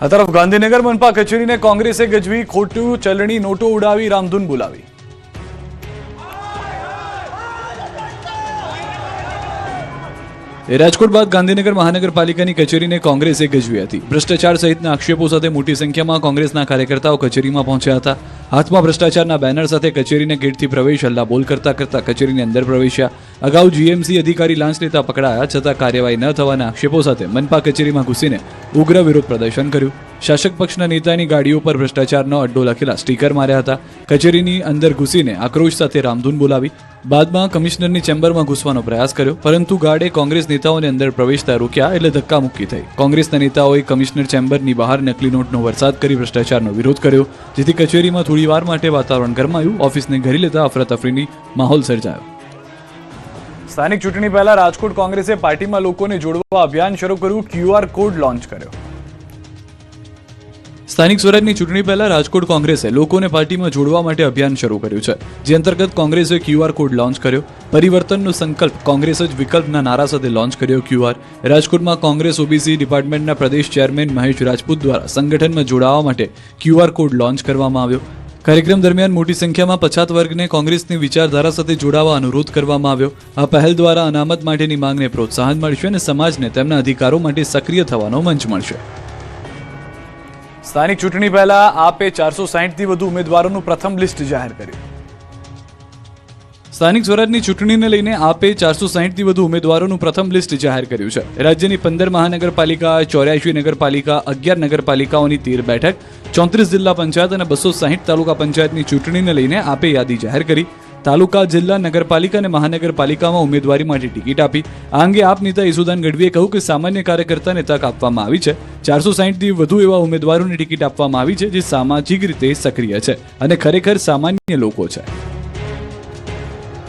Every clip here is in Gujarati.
આ તરફ ગાંધીનગર મનપા કચેરીને કોંગ્રેસે ગજવી ખોટું ચલણી નોટો ઉડાવી રામધૂન બોલાવી। રાજકોટ બાદ ગાંધીનગર મહાનગરપાલિકાની કચેરીને કોંગ્રેસે ગજવી હતી। ભ્રષ્ટાચાર સહિતના આક્ષેપો સાથે મોટી સંખ્યામાં કોંગ્રેસના કાર્યકર્તાઓ કચેરીમાં પહોંચ્યા હતા। હાથમાં ભ્રષ્ટાચારના બેનર સાથે કચેરીને ગેટથી પ્રવેશ હલ્લાબોલ કરતા કચેરીની અંદર પ્રવેશ્યા। અગાઉ જીએમસી અધિકારી લાંચ લેતા પકડાયા છતાં કાર્યવાહી ન થવાના આક્ષેપો સાથે મનપા કચેરીમાં ઘૂસીને ઉગ્ર વિરોધ પ્રદર્શન કર્યું। શાસક પક્ષના નેતાની ગાડીઓ પર ભ્રષ્ટાચારનો અડ્ડો લખેલા સ્ટીકર માર્યા હતા। કચેરીની અંદર ઘૂસીને આક્રોશ સાથે રામધૂન બોલાવી। બાદમાં કમિશનરની ચેમ્બરમાં ઘૂસવાનો પ્રયાસ કર્યો, પરંતુ ગાર્ડે કોંગ્રેસ નેતાઓને અંદર પ્રવેશતા રોક્યા એટલે ધક્કામુક્કી થઈ। કોંગ્રેસના નેતાઓએ કમિશનર ચેમ્બરની બહાર નકલી નોટનો વરસાદ કરી ભ્રષ્ટાચારનો વિરોધ કર્યો, જેથી કચેરીમાં થોડીવાર માટે વાતાવરણ ગરમાયું। ઓફિસને ઘેરી લેતા અફરાતફરીની માહોલ સર્જાયો। સ્થાનિક ચૂંટણી પહેલા રાજકોટ કોંગ્રેસે પાર્ટીમાં લોકોને જોડવા અભિયાન શરૂ કર્યું। QR કોડ લોન્ચ કર્યો। સ્થાનિક સ્વરાજની ચૂંટણી પહેલા રાજકોટ કોંગ્રેસે લોકોને પાર્ટીમાં જોડવા માટે અભિયાન શરૂ કર્યું છે, જે અંતર્ગત કોંગ્રેસે QR કોડ લોન્ચ કર્યો। પરિવર્તનનો સંકલ્પ, કોંગ્રેસ જ વિકલ્પના નારા સાથે લોન્ચ કર્યો QR। રાજકોટમાં કોંગ્રેસ ઓબીસી ડિપાર્ટમેન્ટના પ્રદેશ ચેરમેન મહેશ રાજપૂત દ્વારા સંગઠનમાં જોડાવા માટે QR કોડ લોન્ચ કરવામાં આવ્યો। કાર્યક્રમ દરમિયાન મોટી સંખ્યામાં પછાત વર્ગને કોંગ્રેસની વિચારધારા સાથે જોડાવા અનુરોધ કરવામાં આવ્યો। આ પહેલ દ્વારા અનામત માટેની માંગને પ્રોત્સાહન મળશે અને સમાજને તેમના અધિકારો માટે સક્રિય થવાનો મંચ મળશે। સ્થાનિક ચૂંટણી પહેલા આપે 460થી વધુ ઉમેદવારોનું પ્રથમ લિસ્ટ જાહેર કર્યું। સ્થાનિક સ્વરાજની ચૂંટણીને લઈને આપે 460થી વધુ ઉમેદવારોનું પ્રથમ લિસ્ટ જાહેર કર્યું છે। રાજ્યની 15 મહાનગરપાલિકા, 84 નગરપાલિકા, 11 નગરપાલિકાઓની 13 બેઠક, 34 જિલ્લા પંચાયત અને 260 તાલુકા પંચાયતની ચૂંટણીને લઈને આપે યાદી જાહેર કરી। તાલુકા, જિલ્લા, નગરપાલિકા અને મહાનગરપાલિકામાં ઉમેદવારી માટે ટિકિટ આપી। આ અંગે આપ નેતા ઈસુદાન ગઢવીએ કહ્યું કે સામાન્ય કાર્યકર્તાને તક આપવામાં આવી છે। 460થી વધુ એવા ઉમેદવારોને ટિકિટ આપવામાં આવી છે જે સામાજિક રીતે સક્રિય છે અને ખરેખર સામાન્ય લોકો છે।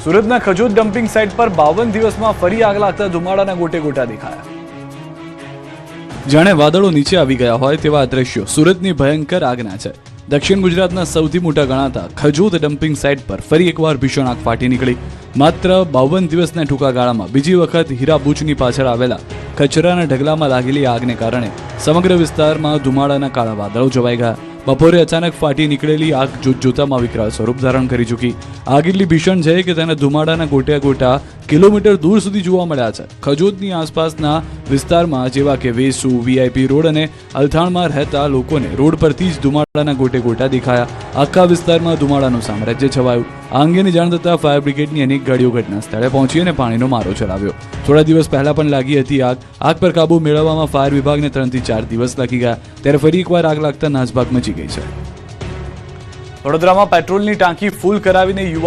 સુરતના ખજોદ ડમ્પિંગ સાઇટ પર 52 દિવસમાં ફરી આગ લાગતા ધુમાડાના ગોટે ગોટા દેખાયા। જાણે વાદળો નીચે આવી ગયા હોય તેવા દ્રશ્યો સુરતની ભયંકર આગના છે। દક્ષિણ ગુજરાતના સૌથી મોટા ગણાતા ખજોદ ડમ્પિંગ સાઇટ પર ફરી એકવાર ભીષણ આગ ફાટી નીકળી। માત્ર 52 દિવસના ટૂંકા ગાળામાં બીજી વખત હીરાબુચની પાછળ આવેલા કચરાના ઢગલામાં લાગેલી આગને કારણે સમગ્ર વિસ્તારમાં ધુમાડાના કાળા વાદળો છવાઈ ગયા। બપોરે અચાનક ફાટી નીકળેલી આગ જોતજોતામાં વિકરાળ સ્વરૂપ ધારણ કરી ચૂકી। આગ એટલી ભીષણ છે કે તેના ધુમાડાના ગોટા કિલોમીટર દૂર સુધી જોવા મળ્યા છે। ખજોદની આસપાસના વિસ્તારમાં જેવા કે વેસુ, વીઆઈપી રોડ અને અલથાણમાં રહેતા લોકોને રોડ પરથી જ ધુમાડાના ગોટા દેખાયા। આખા વિસ્તારમાં ધુમાડાનું સામ્રાજ્ય છવાયું। આ અંગેની જાણ થતાં ફાયર બ્રિગેડની અનેક ગાડીઓ ઘટના સ્થળે પહોંચી અને પાણીનો મારો ચલાવ્યો। થોડા દિવસ પહેલા પણ લાગી હતી આગ પર કાબુ મેળવવામાં ફાયર વિભાગને 3 થી 4 દિવસ લાગી ગયા। ત્યારે ફરી એકવાર આગ લાગતા નાસભાગ મચી ગઈ છે। વડોદરામાં પેટ્રોલની ટાંકી ફૂલ કરાવીને યુવા